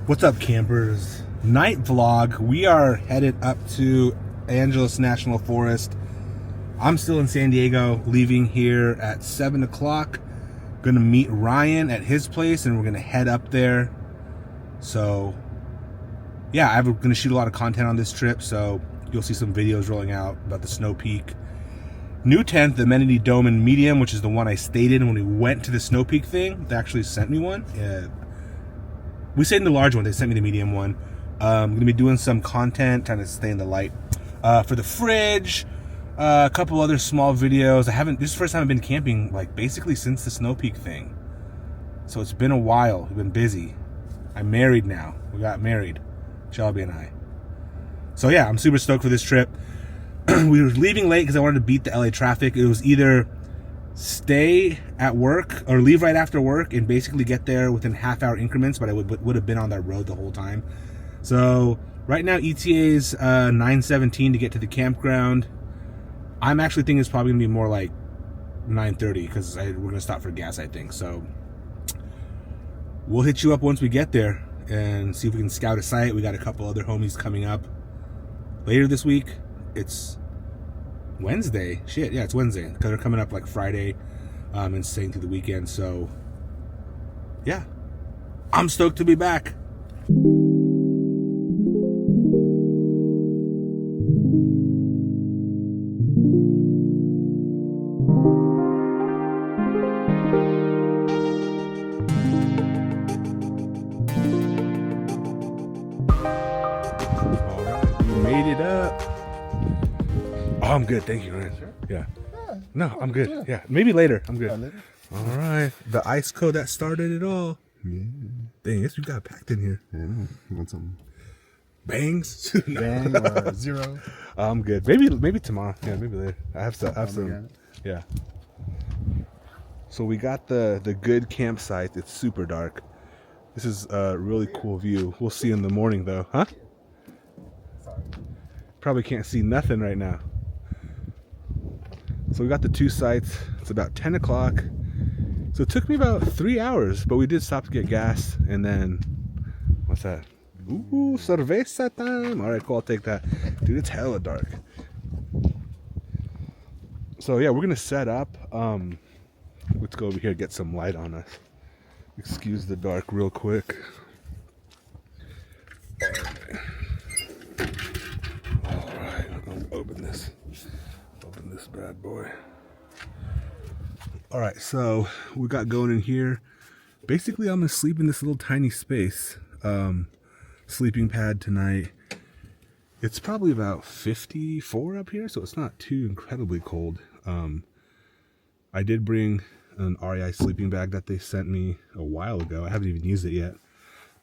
What's up, campers? Night vlog. We are headed up to Angeles National Forest. I'm still in San Diego, leaving here at 7 o'clock. Gonna meet Ryan at his place and we're gonna head up there. So yeah, I'm gonna shoot a lot of content on this trip, so you'll see some videos rolling out about the Snow Peak. New tent, the Amenity Dome in medium, which is the one I stayed in when we went to the Snow Peak thing. They actually sent me one. We stayed in the large one, they sent me the medium one. I'm gonna be doing some content, trying to stay in the light. For the fridge, a couple other small videos. This is the first time I've been camping, like basically since the Snow Peak thing. So it's been a while, we've been busy. I'm married now, we got married, Shelby and I. So yeah, I'm super stoked for this trip. We were leaving late because I wanted to beat the LA traffic. It was either stay at work or leave right after work and basically get there within half-hour increments, but I would have been on that road the whole time. So right now ETA's 9:17 to get to the campground. I'm actually thinking it's probably gonna be more like 9:30 because we're gonna stop for gas, I think. So we'll hit you up once we get there and see if we can scout a site. We got a couple other homies coming up later this week. It's Wednesday. Shit, yeah, it's Wednesday because they're coming up like Friday and staying through the weekend. So yeah, I'm stoked to be back. All right, we made it up. Oh, I'm good, thank you, Ryan. Sure? Yeah. No, I'm good. Yeah, maybe later. I'm good. Later? All right, the ice code that started it all. Yeah. Dang, I guess we got packed in here. Yeah, you want some bangs? No. bang or zero? I'm good. Maybe tomorrow. Yeah, maybe later. I have some. Yeah. So we got the good campsite. It's super dark. This is a really cool view. We'll see in the morning though, huh? Sorry. Probably can't see nothing right now. So we got the two sites. It's about 10 o'clock. So it took me about 3 hours, but we did stop to get gas. And then, what's that? Ooh, cerveza time. All right, cool, I'll take that. Dude, it's hella dark. So yeah, we're gonna set up. Let's go over here and get some light on us. Excuse the dark real quick. All right, I'll open this. Open this bad boy. All right, so we got going in here. Basically, I'm gonna sleep in this little tiny space. Sleeping pad tonight. It's probably about 54 up here, so it's not too incredibly cold. I did bring an REI sleeping bag that they sent me a while ago. I haven't even used it yet.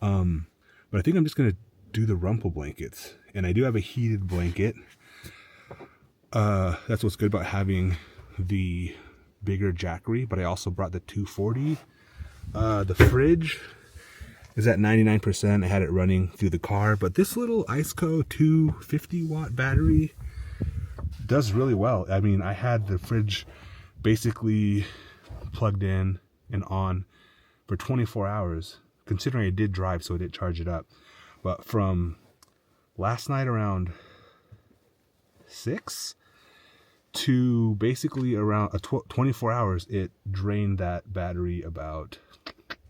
But I think I'm just gonna do the rumple blankets. And I do have a heated blanket. That's what's good about having the bigger Jackery, but I also brought the 240. The fridge is at 99%. I had it running through the car, but this little Iceco 250 watt battery does really well. I mean, I had the fridge basically plugged in and on for 24 hours, considering I did drive, so I did charge it up. But from last night around 6 to basically around 24 hours, it drained that battery about, I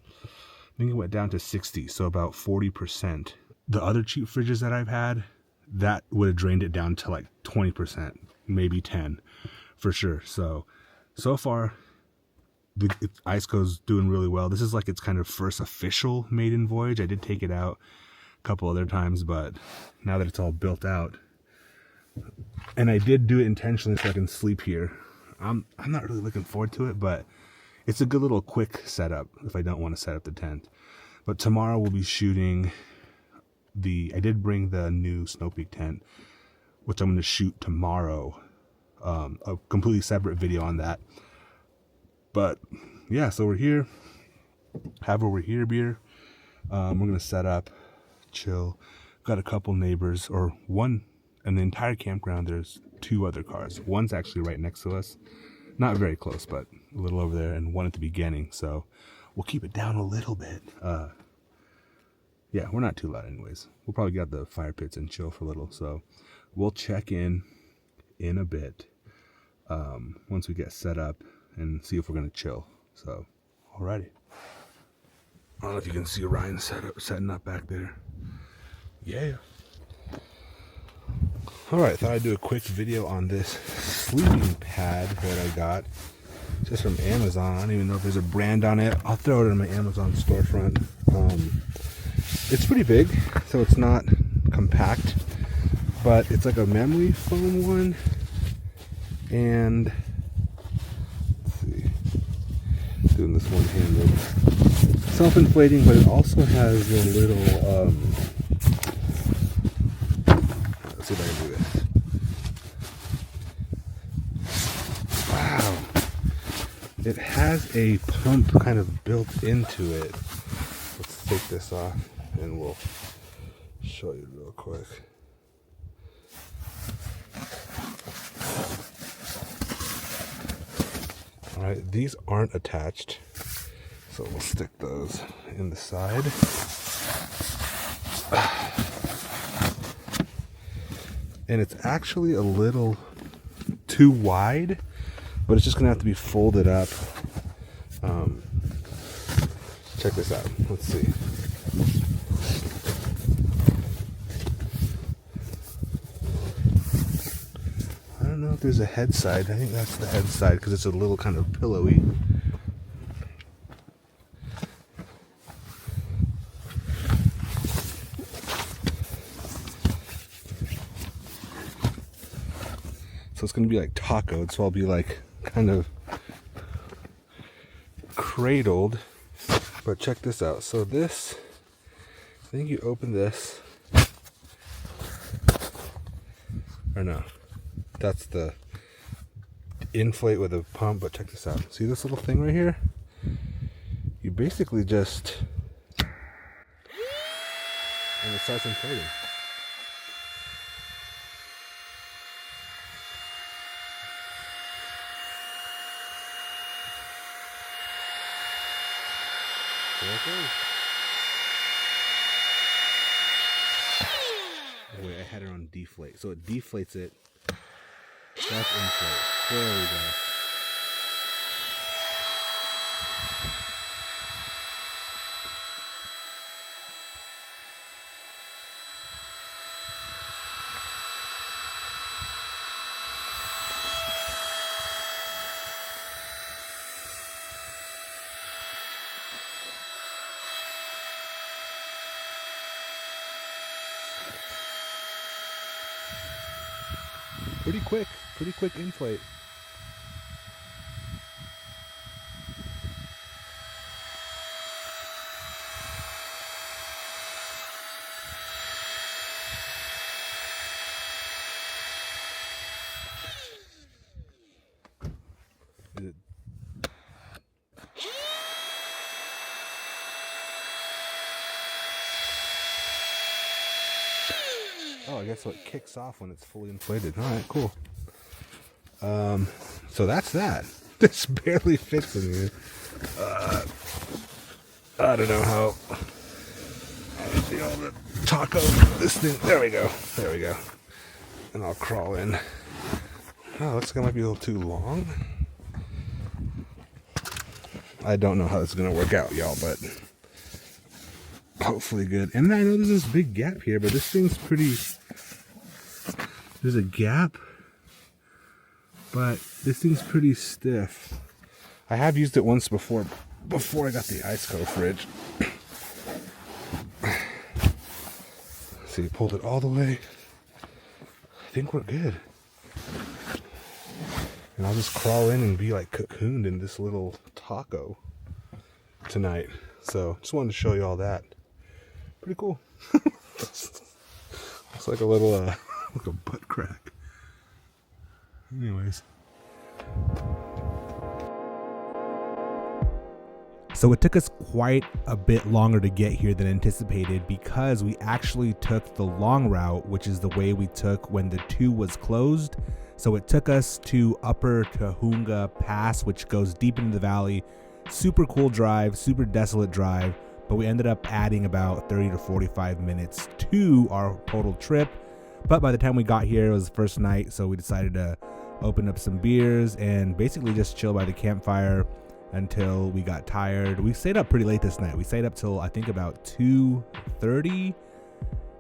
think it went down to 60, so about 40%. The other cheap fridges that I've had, that would have drained it down to like 20%, maybe 10 for sure. So far, the Iceco's doing really well. This is like its kind of first official maiden voyage. I did take it out a couple other times, but now that it's all built out, and I did do it intentionally so I can sleep here. I'm not really looking forward to it, but it's a good little quick setup if I don't want to set up the tent. But tomorrow we'll be shooting I did bring the new Snow Peak tent, which I'm going to shoot tomorrow. A completely separate video on that. But yeah, so we're here. Have over here beer. We're going to set up, chill. Got a couple neighbors, or one. In the entire campground, there's 2 other cars. One's actually right next to us. Not very close, but a little over there, and one at the beginning. So we'll keep it down a little bit. Yeah, we're not too loud anyways. We'll probably get out the fire pits and chill for a little. So we'll check in a bit once we get set up and see if we're going to chill. So, alrighty. I don't know if you can see Ryan setting up back there. Yeah. Alright, thought I'd do a quick video on this sleeping pad that I got just from Amazon. I don't even know if there's a brand on it. I'll throw it in my Amazon storefront. It's pretty big, so it's not compact, but it's like a memory foam one. And let's see, doing this one-handed, self-inflating, but it also has a little let's see if I can do this. Wow, it has a pump kind of built into it. Let's take this off and we'll show you real quick. Alright, these aren't attached, so we'll stick those in the side. And it's actually a little too wide, but it's just gonna have to be folded up. Check this out. Let's see. I don't know if there's a head side. I think that's the head side because it's a little kind of pillowy. So it's going to be like tacoed, so I'll be like kind of cradled. But check this out. So this, I think you open this, or no, that's the inflate with a pump. But check this out. See this little thing right here? You basically just, and it starts inflating. Wait, I had it on deflate. So it deflates it. That's inflate. There we go. Pretty quick inflate. Is it? Oh, I guess so it kicks off when it's fully inflated. All right, cool. So that's that. This barely fits in here. I don't know how. See all the taco. This thing. There we go. There we go. And I'll crawl in. Oh, looks like it might be a little too long. I don't know how this is gonna work out, y'all, but hopefully good. And I know there's this big gap here, but this thing's pretty. There's a gap. But this thing's pretty stiff. I have used it once before I got the Iceco fridge. See, pulled it all the way. I think we're good. And I'll just crawl in and be like cocooned in this little taco tonight. So just wanted to show you all that. Pretty cool. Looks like a little like a butt crack. Anyways. So it took us quite a bit longer to get here than anticipated because we actually took the long route, which is the way we took when the 2 was closed. So it took us to Upper Tahunga Pass, which goes deep into the valley. Super cool drive, super desolate drive, but we ended up adding about 30 to 45 minutes to our total trip. But by the time we got here, it was the first night, so we decided to open up some beers and basically just chill by the campfire until we got tired. We stayed up pretty late this night. We stayed up till I think about 2:30,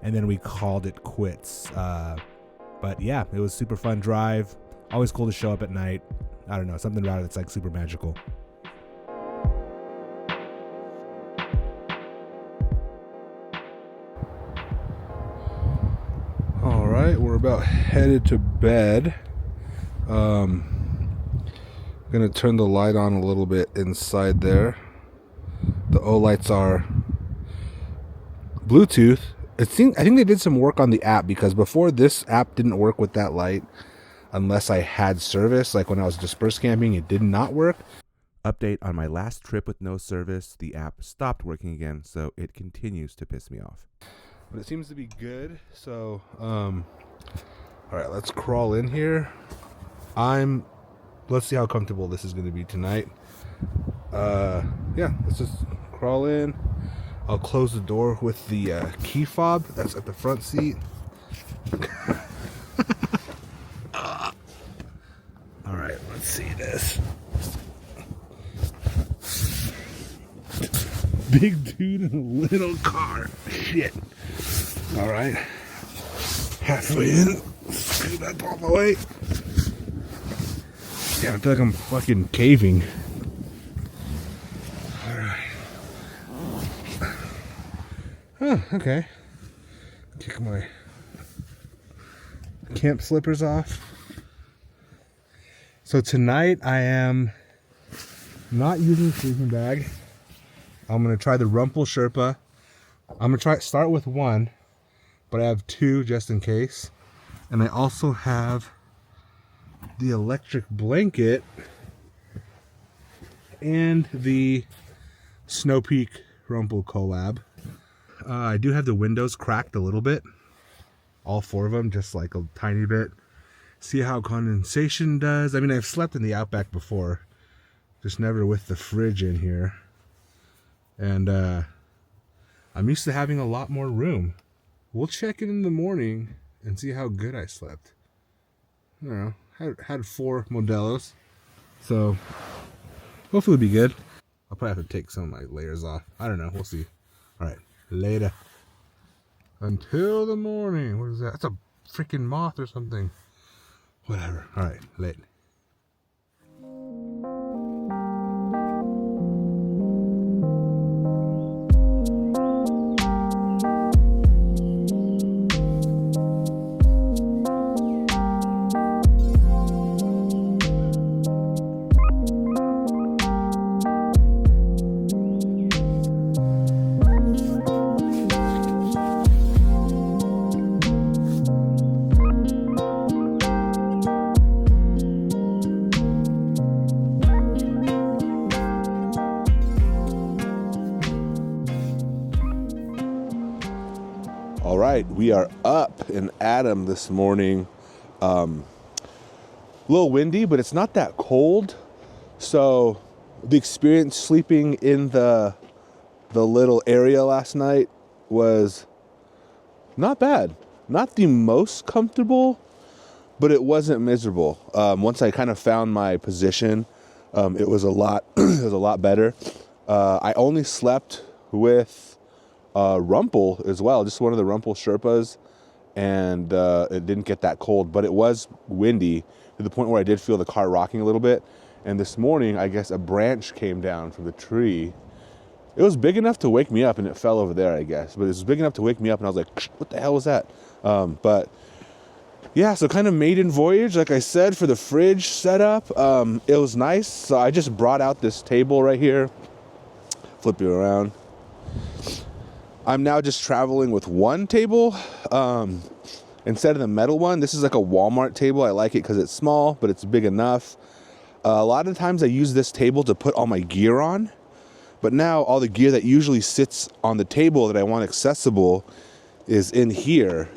and then we called it quits. But yeah, it was super fun drive. Always cool to show up at night. I don't know, something about it that's like super magical. All right, we're about headed to bed. Gonna turn the light on a little bit inside there. The O lights are Bluetooth. I think they did some work on the app, because before this app didn't work with that light unless I had service. Like when I was dispersed camping, it did not work. Update on my last trip with no service, the app stopped working again, so it continues to piss me off. But it seems to be good. So all right, let's crawl in here. Let's see how comfortable this is going to be tonight. Yeah, let's just crawl in. I'll close the door with the key fob that's at the front seat. All right, let's see this. Big dude in a little car. Shit. All right. Halfway in. Scoot up all the way. Yeah, I feel like I'm fucking caving. Oh, okay. Kick my camp slippers off. So tonight I am not using a sleeping bag. I'm gonna try the Rumpel Sherpa. I'm gonna start with one, but I have two just in case. And I also have the electric blanket and the Snow Peak Rumpel collab. I do have the windows cracked a little bit, all four of them, just like a tiny bit. See how condensation does. I mean, I've slept in the Outback before, just never with the fridge in here. And I'm used to having a lot more room. We'll check it in the morning and see how good I slept. I don't know, had 4 Modelos, so hopefully it'll be good. I'll probably have to take some of my layers off. I don't know, we'll see. All right. Later. Until the morning. What is that? That's a freaking moth or something. Whatever. All right. Late. All right, we are up in Adam this morning. A little windy, but it's not that cold. So the experience sleeping in the little area last night was not bad. Not the most comfortable, but it wasn't miserable. Once I kind of found my position, it was a lot better. I only slept with Rumpel as well, just one of the Rumpel Sherpas, and it didn't get that cold, but it was windy to the point where I did feel the car rocking a little bit. And this morning, I guess a branch came down from the tree. It was big enough to wake me up, and it fell over there, I guess, but it was big enough to wake me up, and I was like, what the hell was that? But yeah, so kind of maiden voyage, like I said, for the fridge setup. It was nice. So I just brought out this table right here, flip it around. I'm now just traveling with one table instead of the metal one. This is like a Walmart table. I like it because it's small, but it's big enough. A lot of times I use this table to put all my gear on, but now all the gear that usually sits on the table that I want accessible is in here.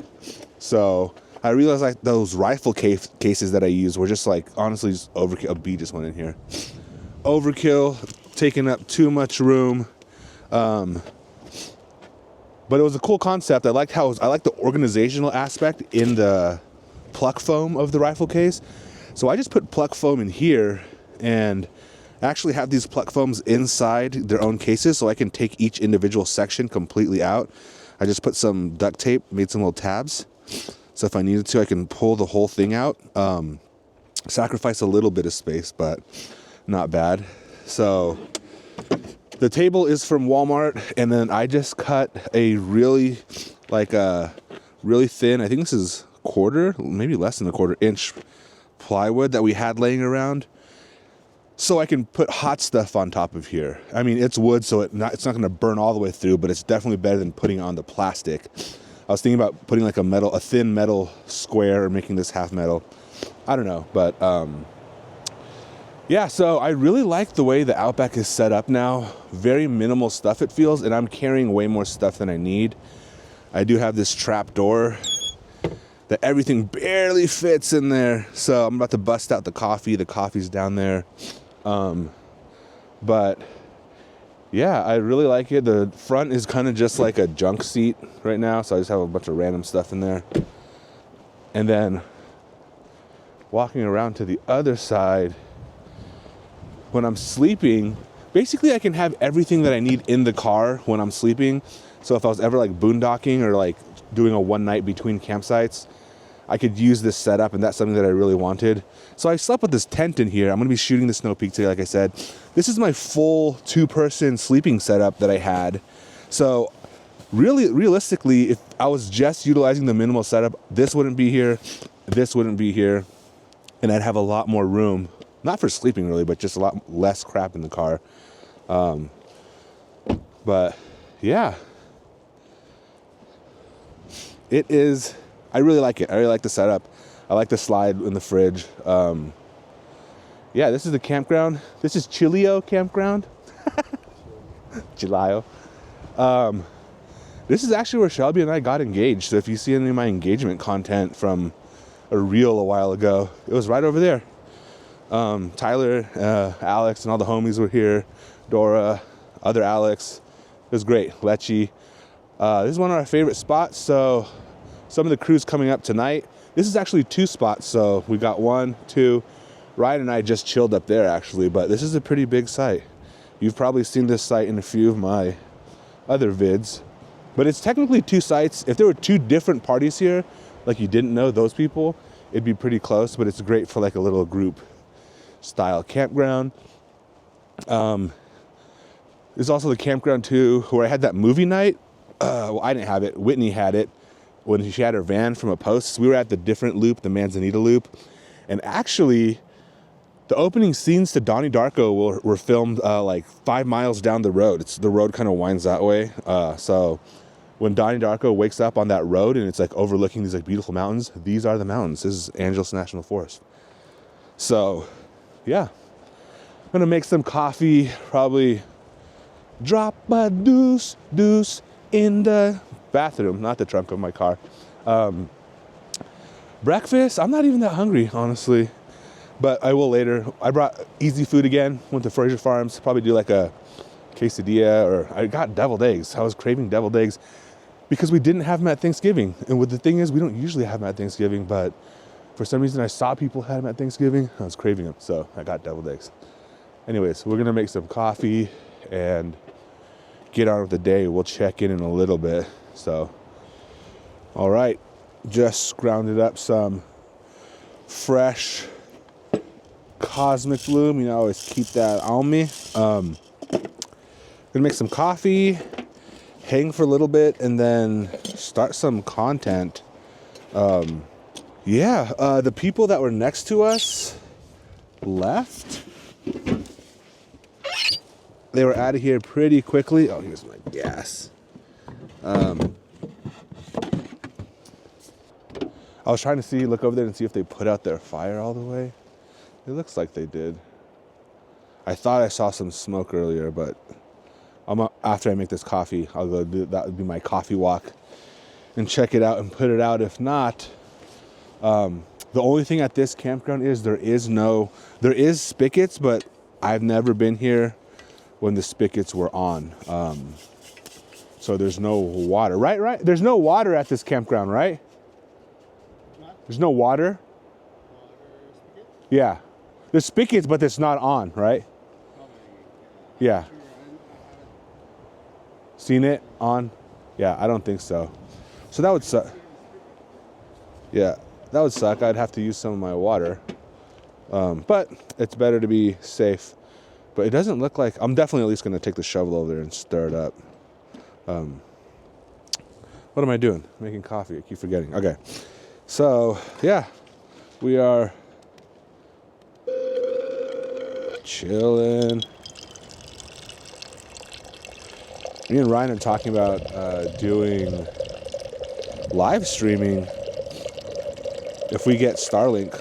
So I realized like those rifle cases that I use were just like, honestly, just overkill. A bee just went in here. Overkill, taking up too much room. But it was a cool concept. I liked I liked the organizational aspect in the pluck foam of the rifle case. So I just put pluck foam in here and actually have these pluck foams inside their own cases so I can take each individual section completely out. I just put some duct tape, made some little tabs. So if I needed to, I can pull the whole thing out. Sacrifice a little bit of space, but not bad. So the table is from Walmart, and then I just cut a really thin, I think this is quarter, maybe less than a quarter-inch plywood that we had laying around, so I can put hot stuff on top of here. I mean, it's wood, so it's not going to burn all the way through, but it's definitely better than putting it on the plastic. I was thinking about putting like a thin metal square, or making this half metal. I don't know, but yeah, so I really like the way the Outback is set up now. Very minimal stuff it feels, and I'm carrying way more stuff than I need. I do have this trap door that everything barely fits in there. So I'm about to bust out the coffee. The coffee's down there. But yeah, I really like it. The front is kind of just like a junk seat right now. So I just have a bunch of random stuff in there. And then walking around to the other side, when I'm sleeping, basically I can have everything that I need in the car when I'm sleeping. So if I was ever like boondocking or like doing a one night between campsites, I could use this setup, and that's something that I really wanted. So I slept with this tent in here. I'm gonna be shooting the Snow Peak today, like I said. This is my full 2-person sleeping setup that I had. So really, realistically, if I was just utilizing the minimal setup, this wouldn't be here, this wouldn't be here, and I'd have a lot more room. Not for sleeping really, but just a lot less crap in the car. But yeah, it is, I really like it. I really like the setup. I like the slide in the fridge. Yeah, this is the campground. This is Chilio Campground. Chilio. This is actually where Shelby and I got engaged. So if you see any of my engagement content from a reel a while ago, it was right over there. Tyler, Alex, and all the homies were here. Dora, other Alex. It was great. Lecce. This is one of our favorite spots. So some of the crew's coming up tonight. This is actually 2 spots. So we got 1, 2. Ryan and I just chilled up there actually, but this is a pretty big site. You've probably seen this site in a few of my other vids, but it's technically 2 sites. If there were 2 different parties here, like you didn't know those people, it'd be pretty close, but it's great for like a little group style campground. There's also the campground too, where I had that movie night. Well, I didn't have it. Whitney had it when she had her van from a post. We were at the different loop, the Manzanita loop. And actually, the opening scenes to Donnie Darko were filmed like 5 miles down the road. The road kind of winds that way. So when Donnie Darko wakes up on that road and it's like overlooking these like beautiful mountains, these are the mountains. This is Angeles National Forest. So yeah, I'm gonna make some coffee, probably drop my deuce in the bathroom, not the trunk of my car. Breakfast, I'm not even that hungry, honestly, but I will later. I brought easy food again, went to Fraser Farms, probably do like a quesadilla, or I got deviled eggs. I was craving deviled eggs because we didn't have them at Thanksgiving. And the thing is, we don't usually have them at Thanksgiving, but for some reason I saw people had them at Thanksgiving. I was craving them, so I got deviled eggs. Anyways, we're gonna make some coffee and get on with the day. We'll check in a little bit. So, all right, just grounded up some fresh Cosmic Bloom. You know, I always keep that on me. Gonna make some coffee, hang for a little bit, and then start some content. The people that were next to us left. They were out of here pretty quickly. Oh, here's my gas. I was trying to look over there and see if they put out their fire all the way. It looks like they did. I thought I saw some smoke earlier, but after I make this coffee, I'll go do that. Would be my coffee walk and check it out and put it out. If not, the only thing at this campground is there is spigots, but I've never been here when the spigots were on. So So there's no water. Right? There's no water at this campground, right? There's no water? Yeah. There's spigots, but it's not on, right? Yeah. Seen it on? Yeah, I don't think so. So that would suck. Yeah, that would suck. I'd have to use some of my water. But it's better to be safe. But it doesn't look like... I'm definitely at least going to take the shovel over there and stir it up. What am I doing? Making coffee. I keep forgetting. Okay. So, yeah. We are chilling. Me and Ryan are talking about doing live streaming if we get Starlink.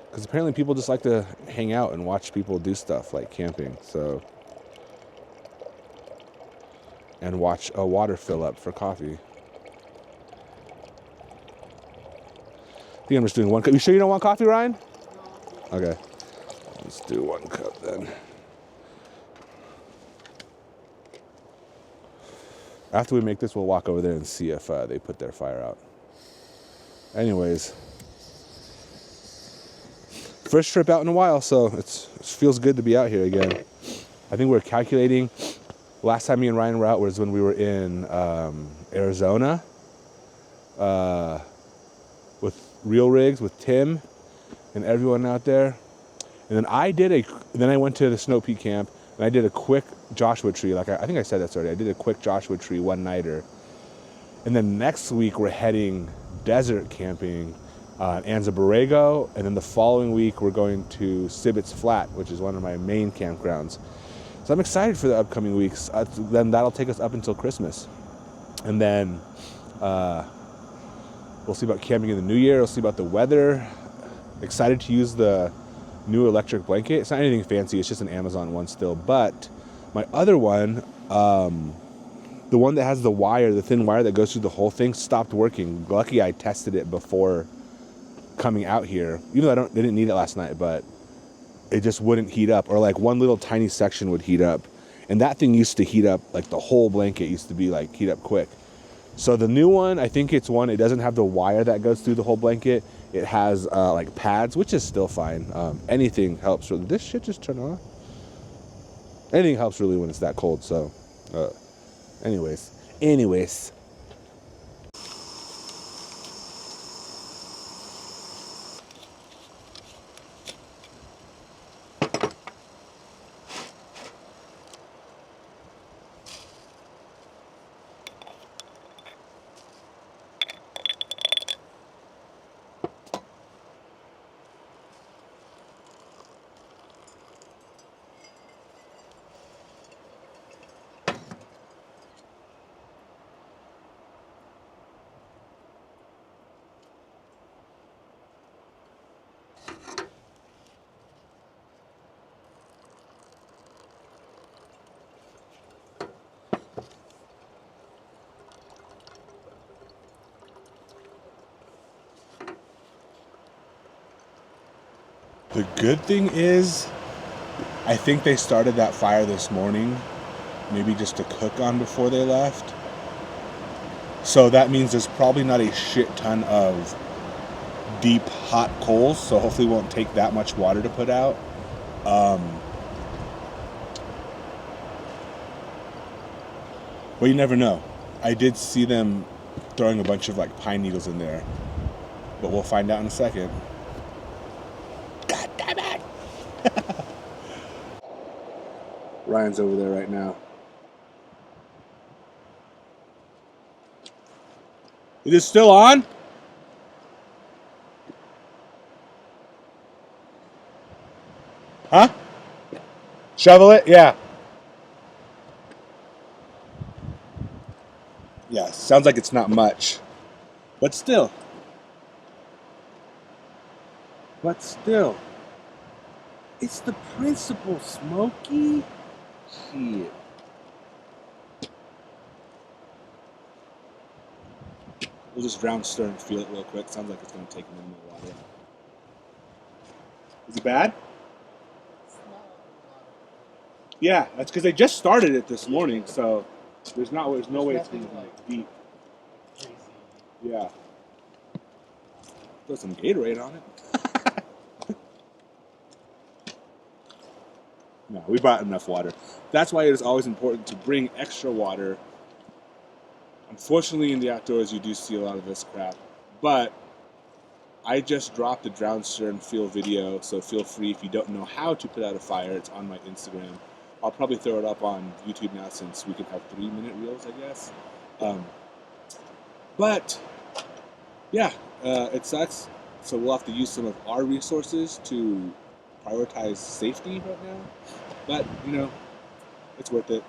Because apparently people just like to hang out and watch people do stuff like camping. So, and watch a water fill up for coffee. I think I'm just doing one cup. You sure you don't want coffee, Ryan? No. Okay. Let's do 1 cup then. After we make this, we'll walk over there and see if they put their fire out. Anyways. First trip out in a while, so it feels good to be out here again. I think we're calculating. Last time me and Ryan were out was when we were in Arizona with Real Rigs, with Tim and everyone out there. And then I went to the Snow Peak camp and I did a quick Joshua Tree. Like I think I said that already. I did a quick Joshua Tree one-nighter. And then next week we're heading desert camping Anza Borrego, and then the following week we're going to Sibbets Flat, which is one of my main campgrounds. So I'm excited for the upcoming weeks. Then that'll take us up until Christmas. And then we'll see about camping in the new year. We'll see about the weather. Excited to use the new electric blanket. It's not anything fancy. It's just an Amazon one still. But my other one, the one that has the wire, the thin wire that goes through the whole thing, stopped working. Lucky I tested it before coming out here, even though they didn't need it last night, but it just wouldn't heat up, or like one little tiny section would heat up, and that thing used to heat up, like the whole blanket used to be like heat up quick. So the new one, I think it doesn't have the wire that goes through the whole blanket. It has like pads, which is still fine. Anything helps. Did this shit just turn on? Anything helps really when it's that cold. So anyways the good thing is, I think they started that fire this morning, maybe just to cook on before they left. So that means there's probably not a shit ton of deep hot coals, so hopefully it won't take that much water to put out. But you never know. I did see them throwing a bunch of like pine needles in there, but we'll find out in a second. God damn it! Ryan's over there right now. Is it still on? Huh? Shovel it? Yeah. Yeah, sounds like it's not much. But still. It's the principle, Smokey. Shit. We'll just round stir and feel it real quick. Sounds like it's going to take a minute of water. Is it bad? Yeah, that's because they just started it this morning, so there's no way it's going to like deep. Yeah. Put some Gatorade on it. No, we brought enough water. That's why it is always important to bring extra water. Unfortunately, in the outdoors, you do see a lot of this crap. But I just dropped a drown stern feel video, so feel free if you don't know how to put out a fire. It's on my Instagram. I'll probably throw it up on YouTube now since we can have 3-minute reels, I guess. But yeah, it sucks. So we'll have to use some of our resources to prioritize safety right now. But, you know, it's worth it.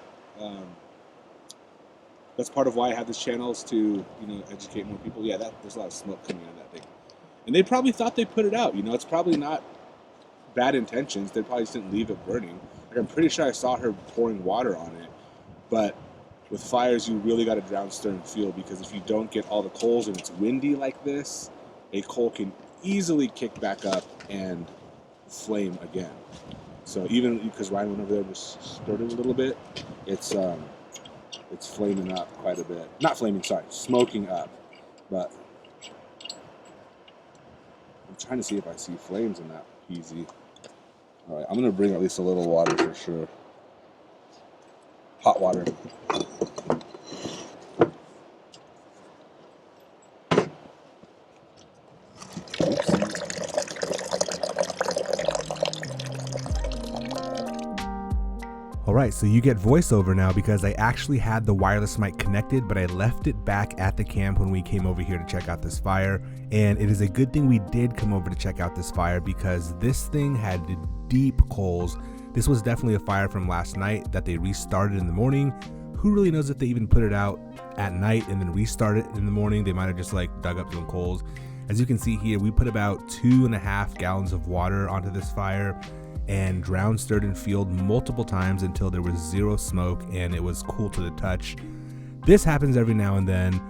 That's part of why I have this channel, is to, you know, educate more people. Yeah, there's a lot of smoke coming out of that thing. And they probably thought they put it out. You know, it's probably not bad intentions. They probably just didn't leave it burning. Like, I'm pretty sure I saw her pouring water on it. But with fires, you really got to drown stern feel, because if you don't get all the coals and it's windy like this, a coal can easily kick back up and flame again. So even because Ryan went over there and just stirred it a little bit, it's flaming up quite a bit. Not flaming, sorry, smoking up. But I'm trying to see if I see flames in that peasy. All right, I'm gonna bring at least a little water for sure. Hot water. Alright, so you get voiceover now because I actually had the wireless mic connected, but I left it back at the camp when we came over here to check out this fire. And it is a good thing we did come over to check out this fire, because this thing had deep coals. This was definitely a fire from last night that they restarted in the morning. Who really knows if they even put it out at night and then restart it in the morning? They might have just like dug up some coals. As you can see here, we put about 2.5 gallons of water onto this fire and drowned stirred and fueled multiple times until there was zero smoke and it was cool to the touch. This happens every now and then.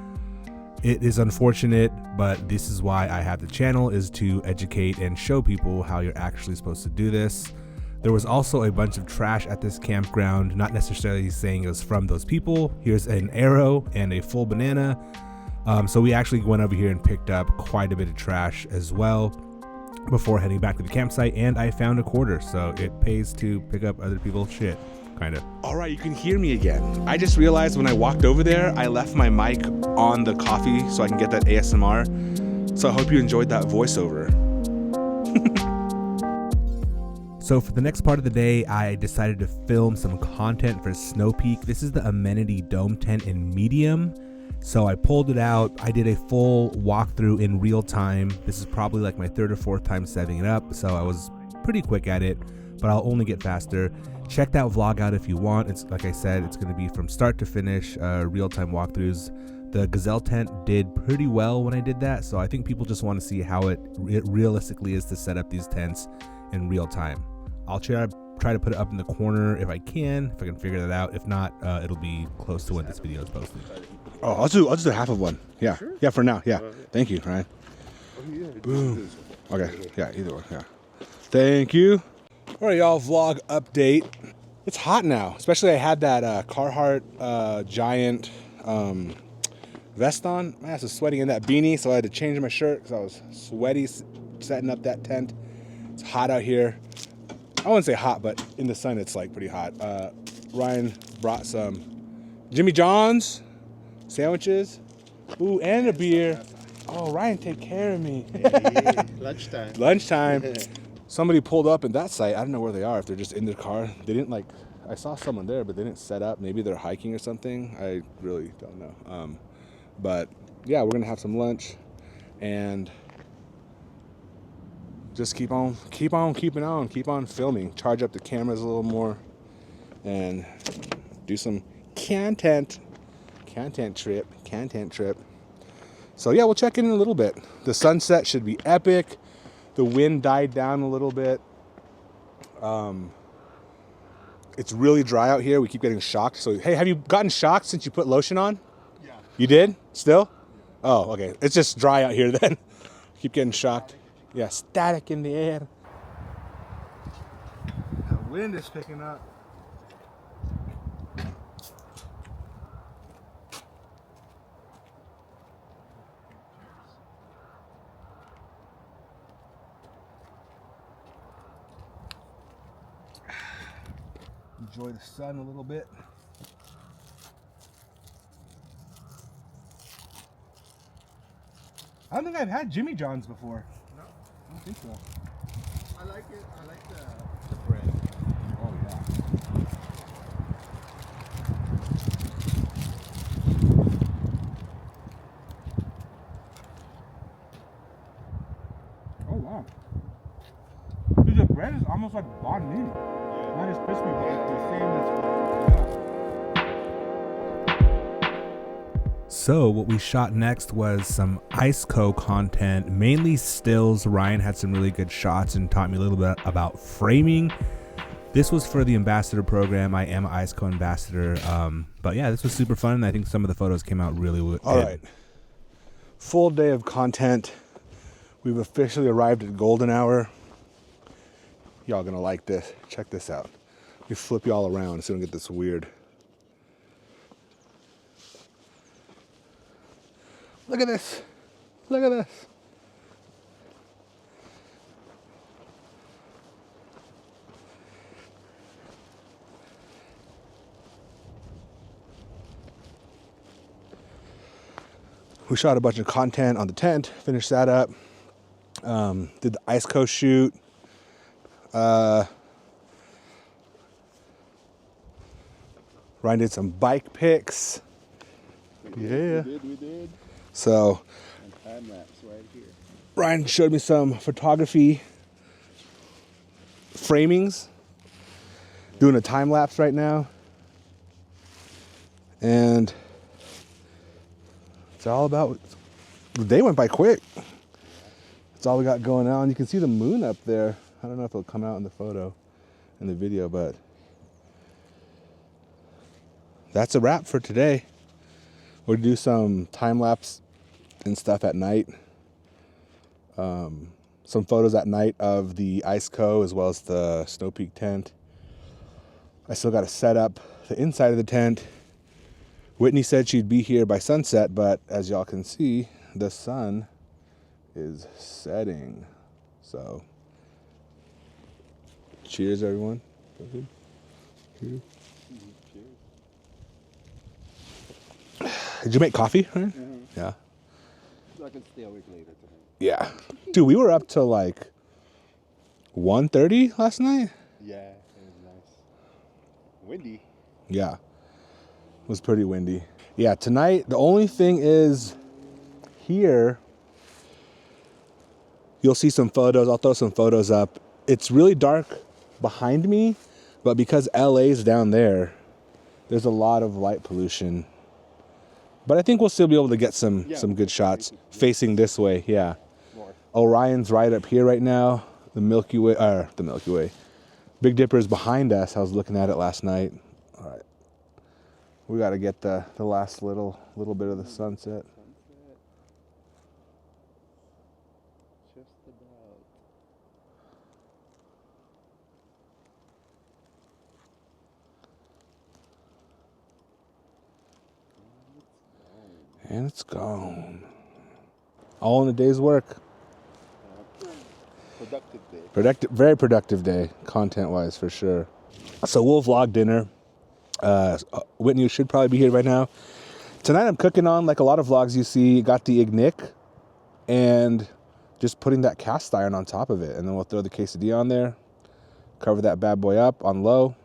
It is unfortunate, but this is why I have the channel, is to educate and show people how you're actually supposed to do this. There was also a bunch of trash at this campground, not necessarily saying it was from those people. Here's an arrow and a full banana. So we actually went over here and picked up quite a bit of trash as well before heading back to the campsite, and I found a quarter, so it pays to pick up other people's shit, kind of. All right, you can hear me again. I just realized when I walked over there, I left my mic on the coffee so I can get that ASMR. So I hope you enjoyed that voiceover. So for the next part of the day, I decided to film some content for Snow Peak. This is the amenity dome tent in medium. So I pulled it out. I did a full walkthrough in real time. This is probably like my 3rd or 4th time setting it up, so I was pretty quick at it, but I'll only get faster. Check that vlog out if you want. It's like I said, it's going to be from start to finish, real-time walkthroughs. The Gazelle tent did pretty well when I did that, so I think people just want to see how it realistically is to set up these tents in real time. I'll try to put it up in the corner if I can figure that out. If not, it'll be close to when this video is posted. Oh, I'll just do half of one. Yeah. Sure? Yeah, for now. Yeah. Thank you, Ryan. Boom. Okay. Yeah, either one. Yeah. Thank you. All right, y'all, vlog update. It's hot now, especially I had that Carhartt giant vest on. My ass was sweating in that beanie, so I had to change my shirt because I was sweaty setting up that tent. It's hot out here. I wouldn't say hot, but in the sun it's like pretty hot. Ryan brought some Jimmy John's sandwiches. Ooh, and a beer. Oh, Ryan, take care of me. Hey, lunchtime. Lunchtime. Somebody pulled up in that site. I don't know where they are, if they're just in their car. They didn't like, I saw someone there, but they didn't set up. Maybe they're hiking or something. I really don't know. But yeah, we're gonna have some lunch and just keep on filming. Charge up the cameras a little more and do some content trip. So yeah, we'll check in a little bit. The sunset should be epic. The wind died down a little bit. It's really dry out here. We keep getting shocked. So hey, have you gotten shocked since you put lotion on? Yeah. You did? Still? Oh, okay. It's just dry out here then. Keep getting shocked. Yeah, static in the air. The wind is picking up. enjoy the sun a little bit. I don't think I've had Jimmy John's before. No, I don't think so. I like it. I like the bread. Oh yeah. Oh wow. Dude, the bread is almost like banh mi. Not as crispy, but the same as. So what we shot next was some IceCo content, mainly stills. Ryan had some really good shots and taught me a little bit about framing. This was for the ambassador program. I am an IceCo ambassador. But yeah, this was super fun. And I think some of the photos came out really good. All right. Full day of content. We've officially arrived at golden hour. Y'all gonna like this. Check this out. Let me flip y'all around so we don't get this weird. Look at this. Look at this. We shot a bunch of content on the tent, finished that up. Did the IceCo shoot. Ryan did some bike pics. We did. So And time lapse right here. Ryan showed me some photography framings. Doing a time lapse right now. And it's all about, the day went by quick. That's all we got going on. You can see the moon up there. I don't know if it'll come out in the photo, in the video, but that's a wrap for today. We'll do some time lapse and stuff at night. Some photos at night of the IceCo as well as the Snow Peak tent. I still got to set up the inside of the tent. Whitney said she'd be here by sunset, but as y'all can see, the sun is setting. So, cheers, everyone. Cheers. Did you make coffee? Right? Mm-hmm. Yeah. So I can stay awake later tonight. Yeah. Dude, we were up till like 1:30 last night. Yeah, it was nice. Windy. Yeah. It was pretty windy. Yeah, tonight, the only thing is here, you'll see some photos. I'll throw some photos up. It's really dark behind me, but because LA's down there, there's a lot of light pollution. But I think we'll still be able to get some good shots facing this way. Yeah. North. Orion's right up here right now. The Milky Way. Big Dipper is behind us. I was looking at it last night. All right. We got to get the last little bit of the sunset. Just about. And it's gone. All in a day's work. Productive day. Very productive day, content-wise, for sure. So we'll vlog dinner. Whitney should probably be here right now. Tonight I'm cooking on, like a lot of vlogs you see, got the ignic and just putting that cast iron on top of it. And then we'll throw the quesadilla on there, cover that bad boy up on low,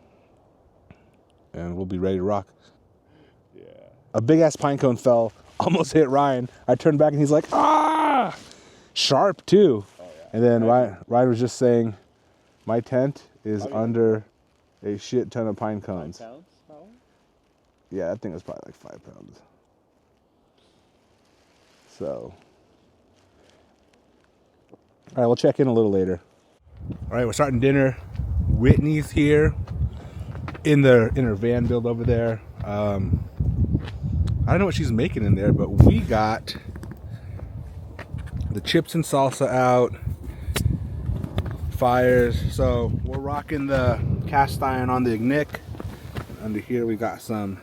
and we'll be ready to rock. Yeah. A big-ass pine cone fell, almost hit Ryan. I turned back and he's like, ah! Sharp, too. Oh, yeah. And then Ryan was just saying, my tent is under a shit ton of pine cones. 5 pounds? How? Yeah, that thing was probably like 5 pounds. So, all right, we'll check in a little later. All right, we're starting dinner. Whitney's here in her van build over there. I don't know what she's making in there, but we got the chips and salsa out, fires. So we're rocking the cast iron on the ignic. Under here we got some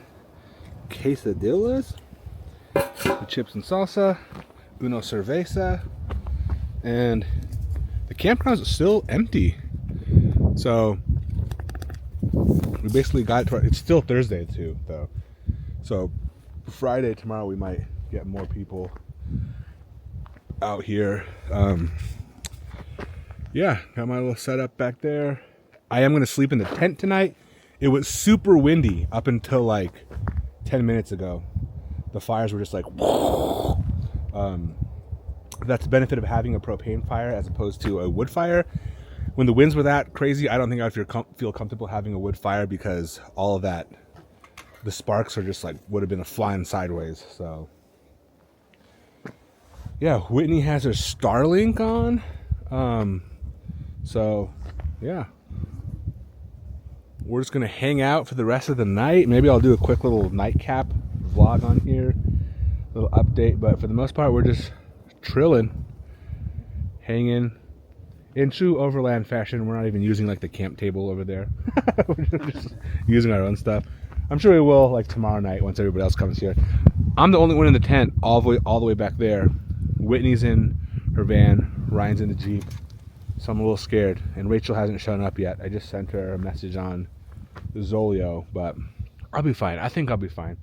quesadillas, the chips and salsa, uno cerveza, and the campground is still empty. So we We basically got it. It's still Thursday too, though. So Friday tomorrow we might get more people out here. Yeah, got my little setup back there. I am gonna sleep in the tent tonight. It was super windy up until like 10 minutes ago. The fires were just like, that's the benefit of having a propane fire as opposed to a wood fire. When the winds were that crazy, I don't think I'd feel comfortable having a wood fire because all of that, the sparks are just like, would have been flying sideways. So yeah, Whitney has her Starlink on. So yeah, we're just gonna hang out for the rest of the night. Maybe I'll do a quick little nightcap vlog on here, little update, but for the most part we're just trilling, hanging in true overland fashion. We're not even using like the camp table over there. We're just using our own stuff. I'm sure we will like tomorrow night once everybody else comes here. I'm the only one in the tent all the way back there. Whitney's in her van, Ryan's in the Jeep, so I'm a little scared, and Rachel hasn't shown up yet. I just sent her a message on Zolio, but I'll be fine. I think I'll be fine.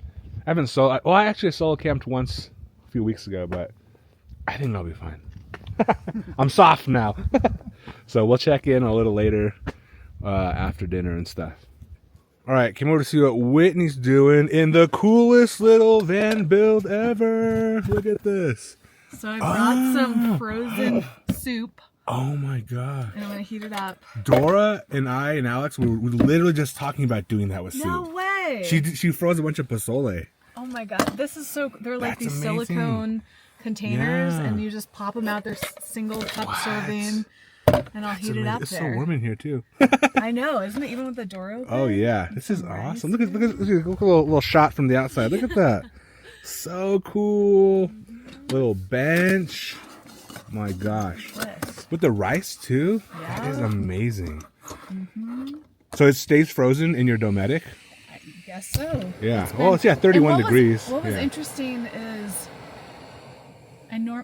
I actually solo camped once a few weeks ago, but I think I'll be fine. I'm soft now. So we'll check in a little later after dinner and stuff. All right, came over to see what Whitney's doing in the coolest little van build ever. Look at this. So I brought some frozen soup. Oh my god. And I'm going to heat it up. Dora and I and Alex were literally just talking about doing that with soup. No way. She froze a bunch of pozole. Oh my god. This is so, they're like That's these amazing. silicone containers, Yeah. and you just pop them out. They're single cup serving. And I'll heat it up It's there. so warm in here too. I know, isn't it? Even with the door open. Oh yeah, this is awesome. Look at a little shot from the outside. Look at that. So cool. Little bench. My gosh. Yes. With the rice too. Yeah. That is amazing. So it stays frozen in your Dometic. I guess so. Yeah. It's Well, it's 31 degrees. What was Yeah. interesting is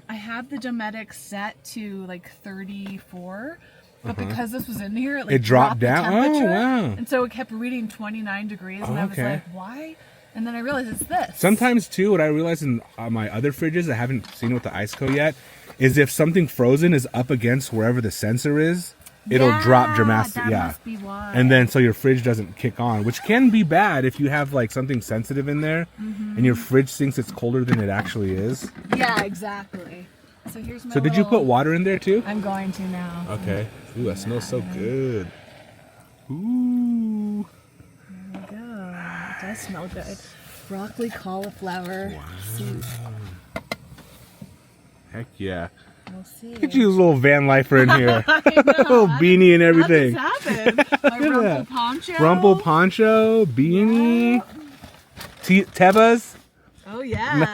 I have the Dometic set to like 34, but because this was in here, it, like, It dropped the down? Oh, temperature. wow. And so it kept reading 29 degrees, and I was Okay. like, why? And then I realized it's this. Sometimes too, what I realize in my other fridges, I haven't seen it with the IceCo yet, is if something frozen is up against wherever the sensor is, it'll drop dramatically. That Yeah. must be why. And then so your fridge doesn't kick on, which can be bad if you have like something sensitive in there and your fridge thinks it's colder than it actually is. Yeah, exactly. So here's my So did you little- put water in there too? I'm going to now. Okay. Ooh, that smells so good. Ooh. There we go. It does smell good. Broccoli cauliflower soup. Heck yeah. We'll see. Look at you, little van lifer in here. I know. Little beanie and everything. How did this happen? My rumple that. poncho. Rumple poncho, beanie, Tebas. Oh yeah.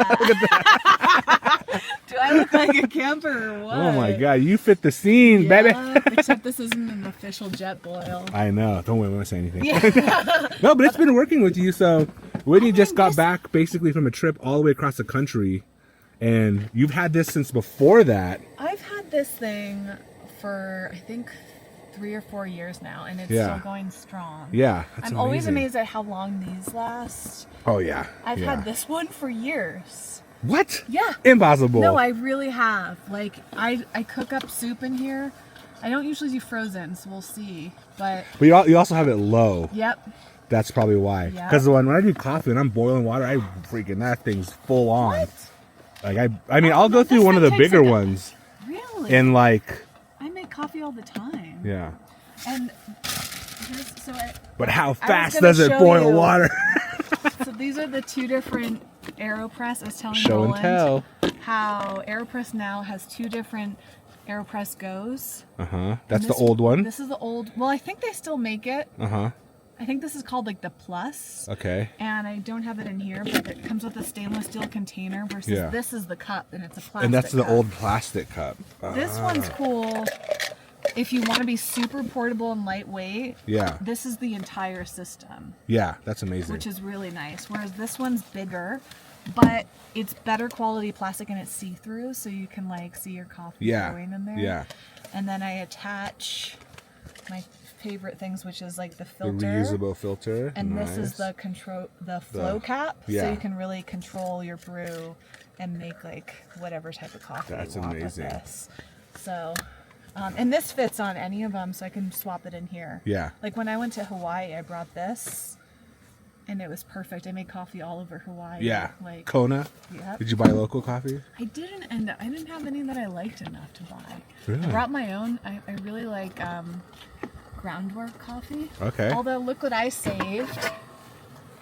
Do I look like a camper or what? Oh my god, you fit the scene, baby. Except this isn't an official jet boil. I know. Don't worry, I won't say anything. Yeah. No, but it's been working with you. So Whitney just got back basically from a trip all the way across the country, and you've had this since before that. I've had this thing for I think 3 or 4 years now, and it's Yeah. still going strong. Yeah, that's I'm always amazing. amazed at how long these last. Oh yeah. I've yeah. had this one for years. What? Yeah. Impossible. No, I really have. Like, I cook up soup in here. I don't usually do frozen, so we'll see. But you also have it low. yep. That's probably why. Yeah. Because when I do coffee and I'm boiling water, I freaking that thing's full on. What? Like I mean, I'll go This through one of thing the takes bigger like a- ones, Really? and like, I make coffee all the time. yeah. And But how was fast gonna does it show boil you. water? so these are the two different AeroPress. I was telling Show and Roland tell. how AeroPress now has two different AeroPress Go's. That's This- the old one. This is the old. Well, I think they still make it. I think this is called like the Plus. Okay. And I don't have it in here, but it comes with a stainless steel container versus Yeah. this is the cup and it's a plastic And that's the cup. old plastic cup. This one's cool if you want to be super portable and lightweight. Yeah. This is the entire system, Yeah, that's amazing. which is really nice. Whereas this one's bigger, but it's better quality plastic and it's see-through, so you can like see your coffee Yeah. going in there. Yeah. And then I attach my favorite things, which is like the The filter. reusable filter. And nice. this is the flow cap, so yeah. you can really control your brew and make like whatever type of coffee That's you want amazing. with this. So, and this fits on any of them, so I can swap it in here. Yeah. Like when I went to Hawaii, I brought this, and it was perfect. I made coffee all over Hawaii. Yeah. Like Kona. Yep. Did you buy local coffee? I didn't end up. I didn't have any that I liked enough to buy. Really? I brought my own. I really like groundwork coffee. Okay. Although look what I saved.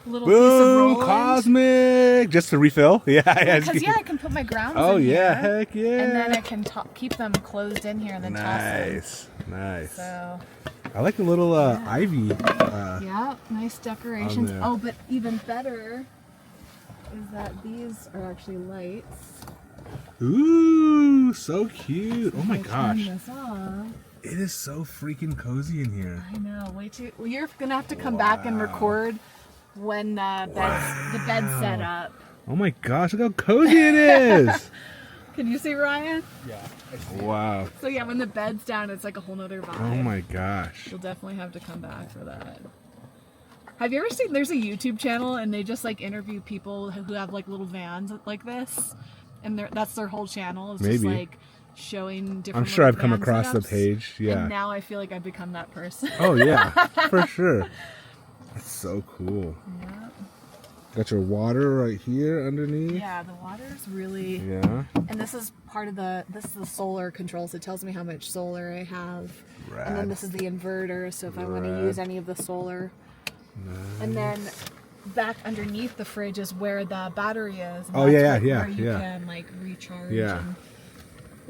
Little Boom! piece of Roland. Cosmic! Just to refill? Yeah. Because I can put my grounds Oh, in yeah. here. Heck yeah. And then I can keep them closed in here and then toss Nice. them. Nice. So, I like the little ivy. yeah, nice decorations. there. Oh, but even better is that these are actually lights. Ooh, so cute. Oh my If I gosh. turn this off, It is so freaking cozy in here. I know, way too. Well, you're gonna have to come back and record when the bed's set up. Oh my gosh, look how cozy it is. Can you see Ryan? Yeah. Wow. So yeah, when the bed's down, it's like a whole nother vibe. Oh my gosh. You'll definitely have to come back for that. Have you ever seen? There's a YouTube channel, and they just like interview people who have like little vans like this, and that's their whole channel. Is just Maybe. like showing different. I'm sure little I've come van across the setups. page. Yeah. And now I feel like I've become that person. Oh yeah, for sure. That's so cool. Yeah. Got your water right here underneath. Yeah, the water's really. Yeah. And this is part of this is the solar control, so it tells me how much solar I have. Rad. And then this is the inverter, so if I want to Rad. use any of the solar. Nice. And then back underneath the fridge is where the battery is. And Oh, that's yeah, where you yeah. can like recharge Yeah.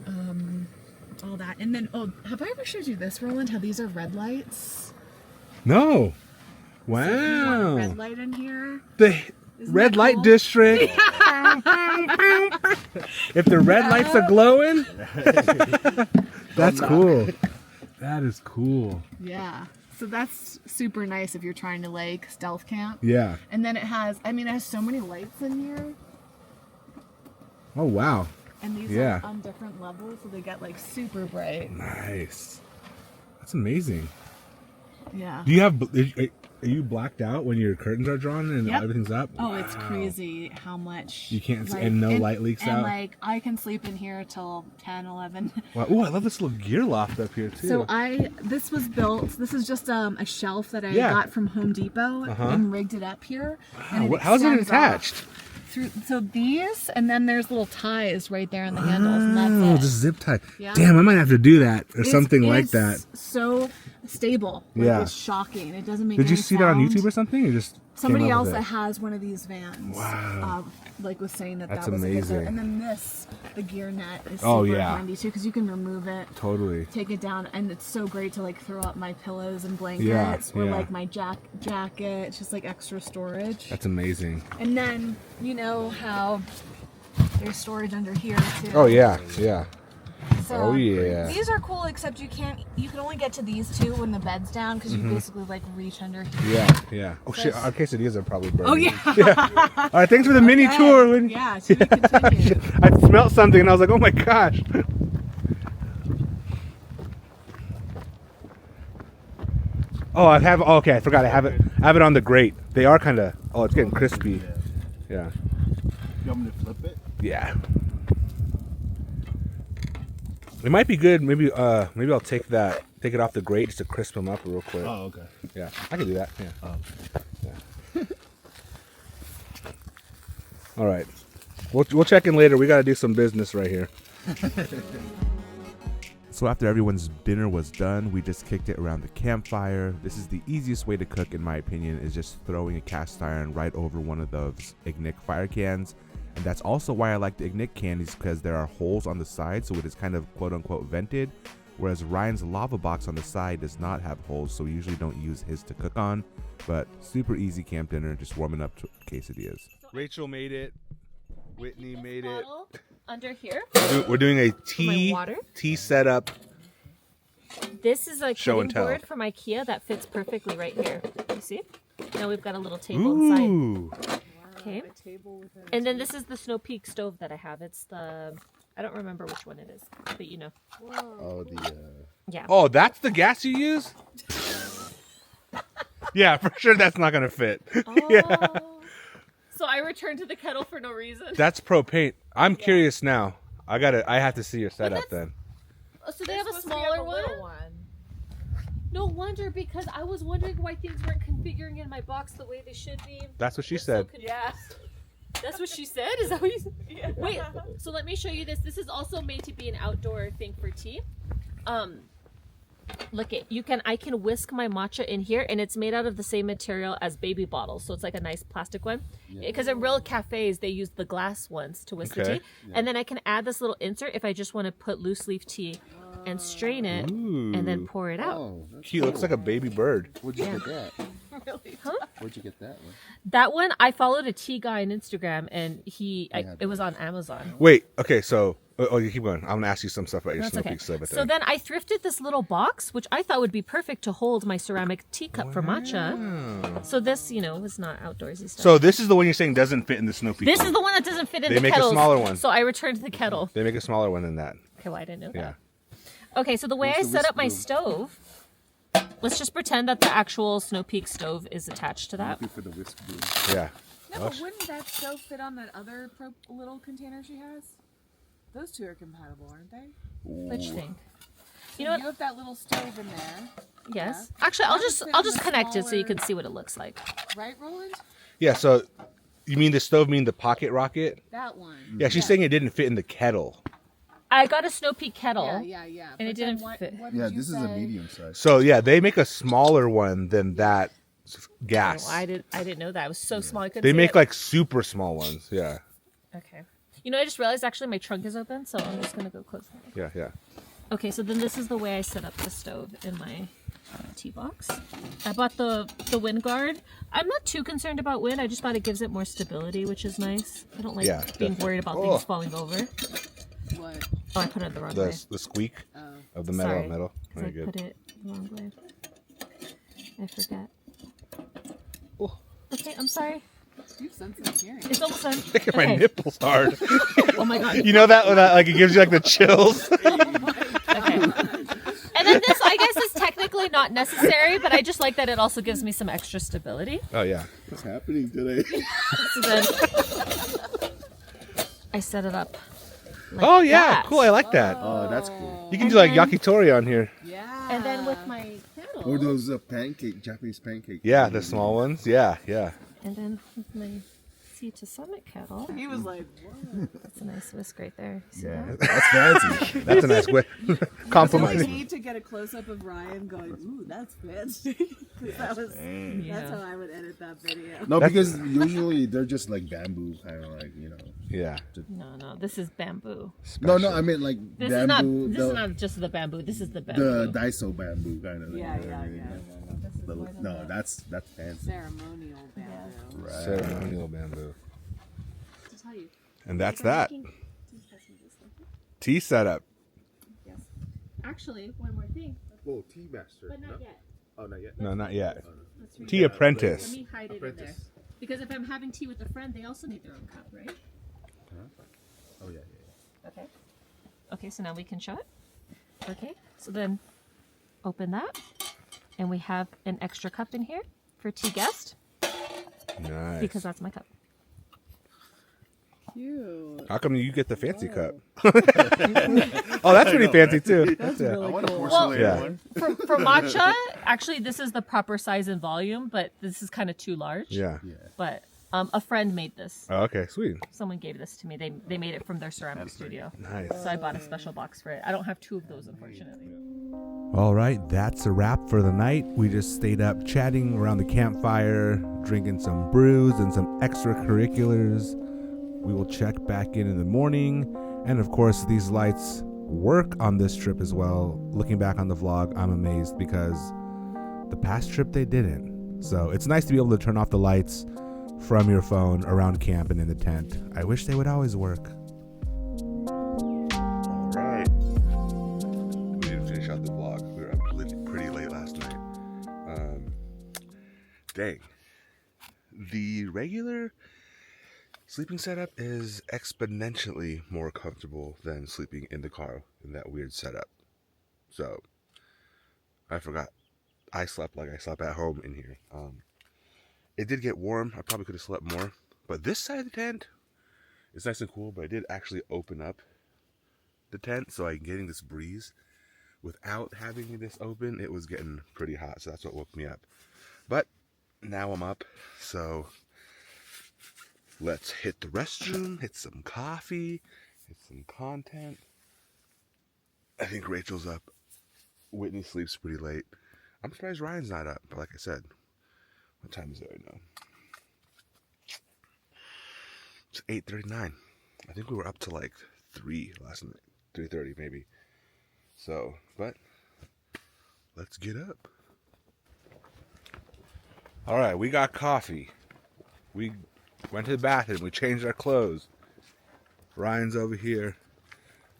and all that. And then have I ever showed you this, Roland? How these are red lights? No. So if you want a Wow. red light in here. The Isn't red that light cool? district. If the red lights are glowing, that's cool. That is cool. Yeah. So that's super nice if you're trying to like stealth camp. Yeah. And then it has so many lights in here. Oh wow. And these Yeah. are on different levels, so they get like super bright. Nice. That's amazing. Yeah. Do you have? Are you blacked out when your curtains are drawn and Yep. everything's up? Oh, it's Wow. crazy how much You can't see- and no light leaks and out? like I can sleep in here till 10, 11. Wow. Oh, I love this little gear loft up here too. So this was built, this is just a shelf that I Yeah. got from Home Depot and rigged it up here. And Wow. How's it extends attached? off so these, and then there's little ties right there in the handles, and Oh, that's it. just zip tie. Yeah. Damn, I might have to do that or something like It's that. so stable. Like, Yeah. It's shocking. It doesn't make Did you any see that on sound. YouTube or something? Or just Somebody came up else with that it? has one of these vans, Wow. like was saying that That's that was a good amazing. there. And then the gear net is super Oh, yeah. handy too, because you can remove it, Totally. take it down, and it's so great to like throw up my pillows and blankets or yeah. like my jacket. It's just like extra storage. That's amazing. And then you know how there's storage under here too. Oh yeah, yeah. So, Oh, yeah. These are cool, except you can only get to these two when the bed's down, because you basically like reach under here. Yeah. Oh shit, our quesadillas are probably burning. Oh yeah. All right, thanks for the mini Okay. tour. When- Yeah, to be continued. I smelled something and I was like, oh my gosh. Oh, okay, I forgot. I have it on the grate. They are kind of. Oh, it's getting crispy. Yeah. You want me to flip it? Yeah. It might be good. Maybe I'll take it off the grate just to crisp them up real quick. Oh, okay. Yeah, I can do that. Yeah. Oh. Yeah. All right. We'll check in later. We got to do some business right here. So after everyone's dinner was done, we just kicked it around the campfire. This is the easiest way to cook, in my opinion, is just throwing a cast iron right over one of those Ignic fire cans. And that's also why I like the Ignic candies, because there are holes on the side, so it is kind of quote-unquote vented. Whereas Ryan's lava box on the side does not have holes, so we usually don't use his to cook on. But super easy camp dinner, just warming up to quesadillas. Rachel made it. Whitney made it. Under here. We're doing a my water? tea setup. This is a Show and cutting tell. board from IKEA that fits perfectly right here. You see? Now we've got a little table inside. Ooh. Okay. And then this is the Snow Peak stove that I have. It's the I don't remember which one it is, but you know. Oh, the Yeah. Oh, that's the gas you use? Yeah, for sure that's not going to fit. Yeah. So I returned to the kettle for no reason. That's propane. I'm curious now. I have to see your setup then. Oh, so they have a smaller one? No wonder, because I was wondering why things weren't configuring in my box the way they should be. That's what she said. Yeah. That's what she said? Is that what you said? Yeah. Wait, so let me show you this. This is also made to be an outdoor thing for tea. Look it, I can whisk my matcha in here, and it's made out of the same material as baby bottles, so it's like a nice plastic one. Because in real cafes they use the glass ones to whisk the tea, and then I can add this little insert if I just want to put loose leaf tea and strain it and then pour it out. oh, He looks like a baby bird. where'd you get that? Really? Huh? Where'd you get that one? That one I followed a tea guy on Instagram, and it was on Amazon. Wait, okay, so you keep going. I'm gonna ask you some stuff about your That's Snow okay. Peak stuff. So then I thrifted this little box, which I thought would be perfect to hold my ceramic teacup for matcha. So this, is not outdoorsy stuff. So this is the one you're saying doesn't fit in the Snow Peak. This is the one that doesn't fit in They the make a kettles. smaller one. So I returned the kettle. They make a smaller one than that. Okay, well I didn't know Yeah. that. Okay, so the way Where's I the set up my whisk stove, let's just pretend that the actual Snow Peak stove is attached to that. Looking for the whisk broom. Yeah. No, but wouldn't that stove fit on that other little container she has? Those two are compatible, aren't they? Which thing? So You know what? you have that little stove in there, Yes. Yeah. Actually, That I'll would just fit I'll on just the connect it so you smaller- can see what it looks like. right, Roland? Yeah, so you mean the stove mean the pocket rocket? That one. Yeah, she's saying it didn't fit in the kettle. I got a Snow Peak kettle. Yeah. And it But then didn't fit. what did Yeah, you this is a say? medium size. So yeah, they make a smaller one than that gas. Oh, I didn't know that. It was so small I couldn't They see make it. like super small ones. Yeah. Okay. I just realized actually my trunk is open, so I'm just gonna go close that. Yeah. Okay, so then this is the way I set up the stove in my tea box. I bought the wind guard. I'm not too concerned about wind. I just thought it gives it more stability, which is nice. I don't like Yeah, being worried about Oh. things falling over. What? Oh, I put it the wrong way. The squeak Oh. of the metal. Sorry, Metal. 'cause Very I good. put it the wrong way. I forget. Oh. Okay, I'm sorry. You have sensitive hearing. It's almost done. Look at my Okay. nipples hard. Oh my god. You know that when like it gives you like the chills. Okay. And then this, I guess, is technically not necessary, but I just like that it also gives me some extra stability. Oh yeah. What's happening today? So then I set it up. Like Oh yeah, that. cool. I like that. Oh, that's cool. You can do like yakitori on here. Yeah. And then with my kettle. Or those Japanese pancake. Yeah, the small ones. Yeah. And then with my Sea to Summit kettle. He was like, what? That's a nice whisk right there. See Yeah, that? that's fancy. That's a nice way. So we Compliment. need to get a close up of Ryan going, ooh, that's fancy. 'Cause that's Yeah. how I would edit that video. No, because usually they're just like bamboo, kind of like, Yeah. No, this is bamboo. No, I mean like This bamboo. is not just the bamboo. This is the bamboo. the Daiso bamboo kind of. Yeah. No, that's fancy. Ceremonial bamboo. Right. Ceremonial bamboo. To tell you. And that's that. Tea setup. Yes. Actually, one more thing, Oh, tea master. but not yet. Oh, not yet. No, not yet. Let's read Tea it. apprentice. Let me hide it in there. Apprentice. Because if I'm having tea with a friend, they also need their own cup, right? Oh yeah. Okay. Okay, so now we can show it. Okay, so then open that. And we have an extra cup in here for tea guest Nice. because that's my cup. Cute. How come you get the fancy cup? Oh, that's pretty fancy too. That's Yeah. really I want a cool. porcelain Yeah. one. For matcha, actually, this is the proper size and volume, but this is kind of too large. Yeah. Yeah. But a friend made this. Oh, okay, sweet. Someone gave this to me. They made it from their ceramic studio. Nice. So I bought a special box for it. I don't have two of those, unfortunately. All right, that's a wrap for the night. We just stayed up chatting around the campfire, drinking some brews and some extracurriculars. We will check back in the morning. And of course, these lights work on this trip as well. Looking back on the vlog, I'm amazed because the past trip they didn't. So it's nice to be able to turn off the lights from your phone around camp and in the tent. I wish they would always work. All right. We didn't finish out the vlog. We were up pretty late last night. Dang. The regular Sleeping setup is exponentially more comfortable than sleeping in the car in that weird setup. So, I forgot. I slept like I slept at home in here. It did get warm. I probably could have slept more. But this side of the tent is nice and cool, but I did actually open up the tent so I'm getting this breeze. Without having this open, it was getting pretty hot, so that's what woke me up. But now I'm up, so let's hit the restroom, hit some coffee, hit some content. I think Rachel's up. Whitney sleeps pretty late. I'm surprised Ryan's not up, but like I said, what time is it right now? It's 8:39. I think we were up to like 3 last night. 3:30 maybe. So, but let's get up. All right, we got coffee. We went to the bathroom. We changed our clothes. Ryan's over here.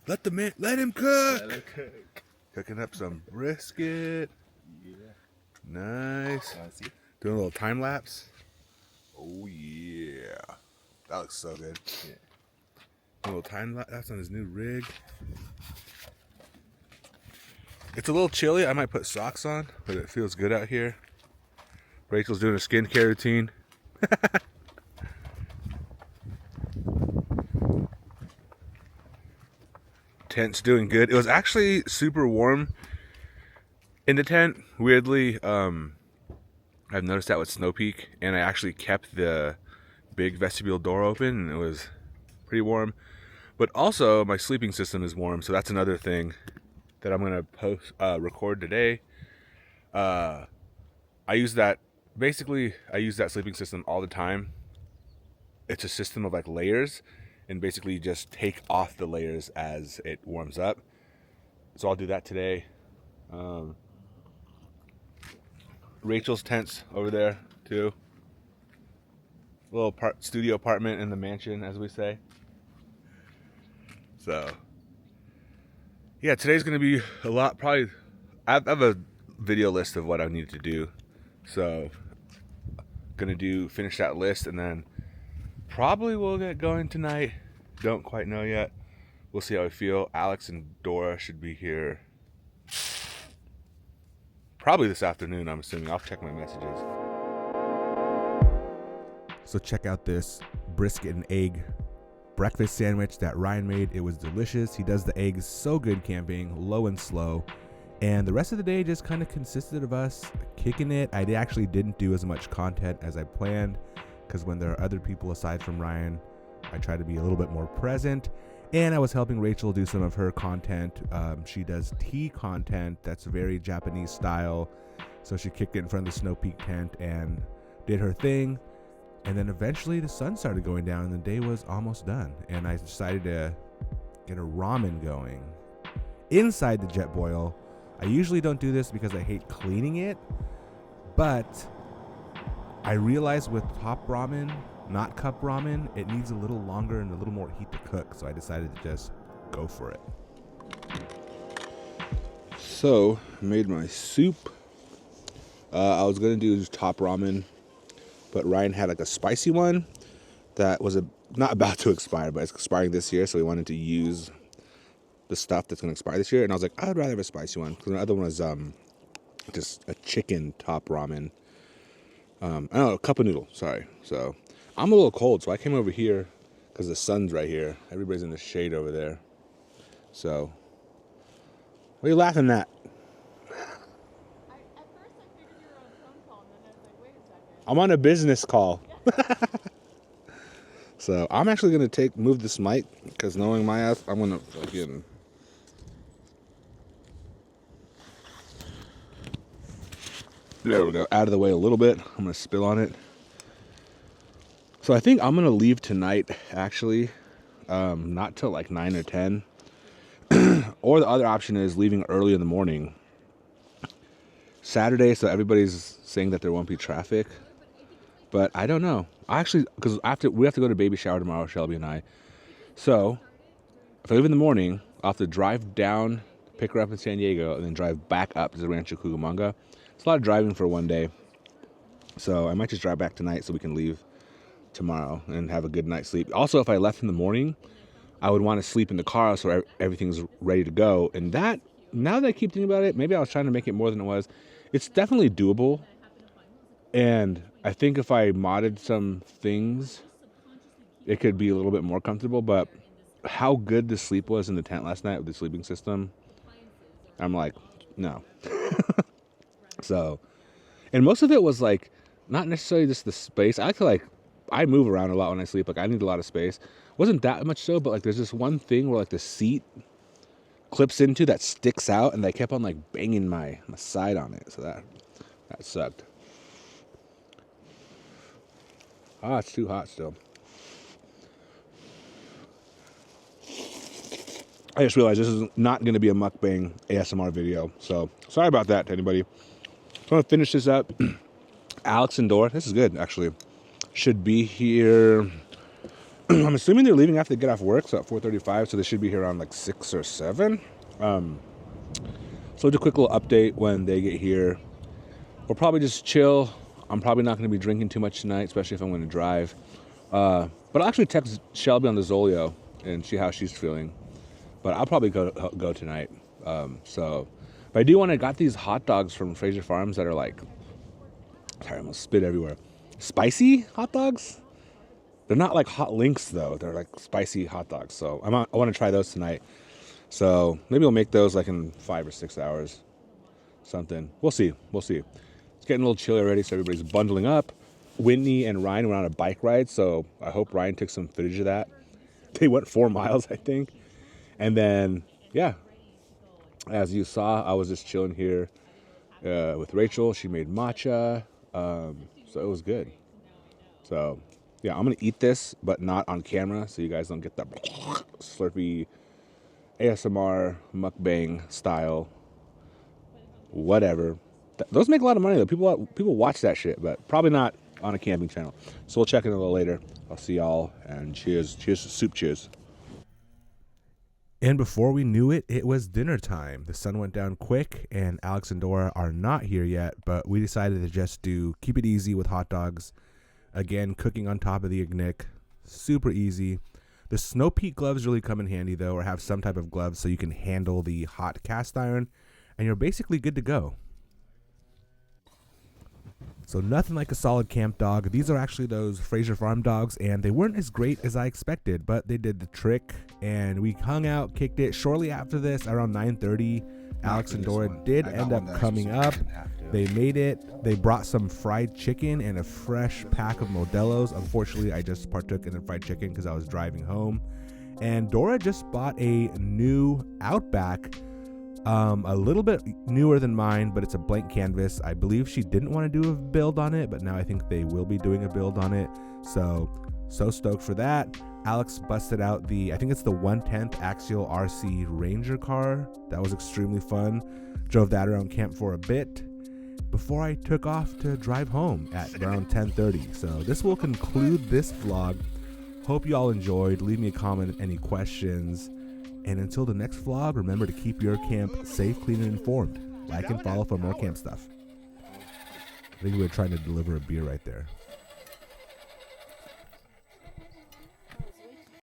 Let him cook. Let it cook. Cooking up some brisket. Yeah. Nice. See? Doing a little time lapse. Oh yeah, that looks so good. Yeah. A little time lapse. That's on his new rig. It's a little chilly. I might put socks on, but it feels good out here. Rachel's doing a skincare routine. Tent's doing good. It was actually super warm in the tent. Weirdly, I've noticed that with Snow Peak, and I actually kept the big vestibule door open, and it was pretty warm. But also, my sleeping system is warm, so that's another thing that I'm gonna record today. I use that sleeping system all the time. It's a system of like layers, and basically you just take off the layers as it warms up. So I'll do that today. Rachel's tent's over there too. Little studio apartment in the mansion, as we say. So yeah, today's gonna be a lot. Probably, I have a video list of what I need to do. So gonna finish that list, and then probably we'll get going tonight. Don't quite know yet. We'll see how I feel. Alex and Dora should be here probably this afternoon, I'm assuming. I'll check my messages. So check out this brisket and egg breakfast sandwich that Ryan made. It was delicious. He does the eggs so good camping, low and slow. And the rest of the day just kind of consisted of us kicking it. I actually didn't do as much content as I planned, because when there are other people aside from Ryan, I try to be a little bit more present. And I was helping Rachel do some of her content. She does tea content that's very Japanese style. So she kicked it in front of the Snow Peak tent and did her thing. And then eventually the sun started going down and the day was almost done. And I decided to get a ramen going inside the jet boil. I usually don't do this because I hate cleaning it, but I realized with top ramen, not cup ramen, it needs a little longer and a little more heat to cook, so I decided to just go for it. So, I made my soup. I was going to do top ramen, but Ryan had like a spicy one that was not about to expire, but it's expiring this year, so we wanted to use the stuff that's going to expire this year, and I was like, I'd rather have a spicy one, because the other one was just a chicken top ramen. A cup of noodle, sorry. So I'm a little cold, so I came over here because the sun's right here. Everybody's in the shade over there. So, what are you laughing at? At first I figured you were on a phone call, and then I was like, wait a second. I'm on a business call. So I'm actually going to move this mic, because knowing my ass, I'm going to fucking... There we go. Out of the way a little bit. I'm going to spill on it. So I think I'm going to leave tonight, actually. Not till like 9 or 10. Or the other option is leaving early in the morning. Saturday, so everybody's saying that there won't be traffic. But I don't know. Actually, because we have to go to baby shower tomorrow, Shelby and I. So if I leave in the morning, I'll have to drive down, pick her up in San Diego, and then drive back up to the Rancho Cucamonga. It's a lot of driving for one day. So I might just drive back tonight so we can leave tomorrow and have a good night's sleep. Also, if I left in the morning, I would want to sleep in the car so everything's ready to go. And that, now that I keep thinking about it, maybe I was trying to make it more than it was. It's definitely doable. And I think if I modded some things, it could be a little bit more comfortable. But how good the sleep was in the tent last night with the sleeping system, I'm like, no. So, and most of it was like, not necessarily just the space. I like to I move around a lot when I sleep. Like I need a lot of space. Wasn't that much so, but like there's this one thing where like the seat clips into that sticks out, and I kept on like banging my side on it. So that sucked. Ah, it's too hot still. I just realized this is not going to be a mukbang ASMR video. So sorry about that to anybody. So I'm going to finish this up. Alex and Dora, this is good actually, should be here. I'm assuming they're leaving after they get off work, so at 4:35, so they should be here around like 6 or 7. So just a quick little update when they get here. We'll probably just chill. I'm probably not going to be drinking too much tonight, especially if I'm going to drive. But I'll actually text Shelby on the Zolio and see how she's feeling. But I'll probably go tonight. But I do want to, got these hot dogs from Fraser Farms that are like, sorry, I'm going to spit everywhere. Spicy hot dogs? They're not like hot links though. They're like spicy hot dogs. So I want to try those tonight. So maybe we'll make those like in 5 or 6 hours. Something. We'll see. It's getting a little chilly already, so everybody's bundling up. Whitney and Ryan went on a bike ride, so I hope Ryan took some footage of that. They went 4 miles, I think. And then, yeah, as you saw, I was just chilling here with Rachel. She made matcha, so it was good. So, yeah, I'm going to eat this, but not on camera, so you guys don't get that slurpy ASMR mukbang style, whatever. Those make a lot of money, though. People watch that shit, but probably not on a camping channel. So we'll check in a little later. I'll see y'all, and cheers. Cheers to soup, cheers. And before we knew it, it was dinner time. The sun went down quick, and Alex and Dora are not here yet, but we decided to just keep it easy with hot dogs. Again, cooking on top of the ignic. Super easy. The Snow Peak gloves really come in handy, though, or have some type of gloves so you can handle the hot cast iron, and you're basically good to go. So nothing like a solid camp dog. These are actually those Fraser Farm dogs, and they weren't as great as I expected, but they did the trick, and we hung out, kicked it. Shortly after this, around 9:30, Alex and Dora did end up coming up. They made it. They brought some fried chicken and a fresh pack of Modelo's. Unfortunately, I just partook in the fried chicken because I was driving home. And Dora just bought a new Outback, a little bit newer than mine, but it's a blank canvas. I believe she didn't want to do a build on it, but now I think they will be doing a build on it. So stoked for that. Alex busted out I think it's the 1/10 Axial RC Ranger car. That was extremely fun. Drove that around camp for a bit before I took off to drive home at around 10:30. So this will conclude this vlog. Hope you all enjoyed. Leave me a comment, any questions. And until the next vlog, remember to keep your camp safe, clean, and informed. Like and follow for more camp stuff. I think we were trying to deliver a beer right there.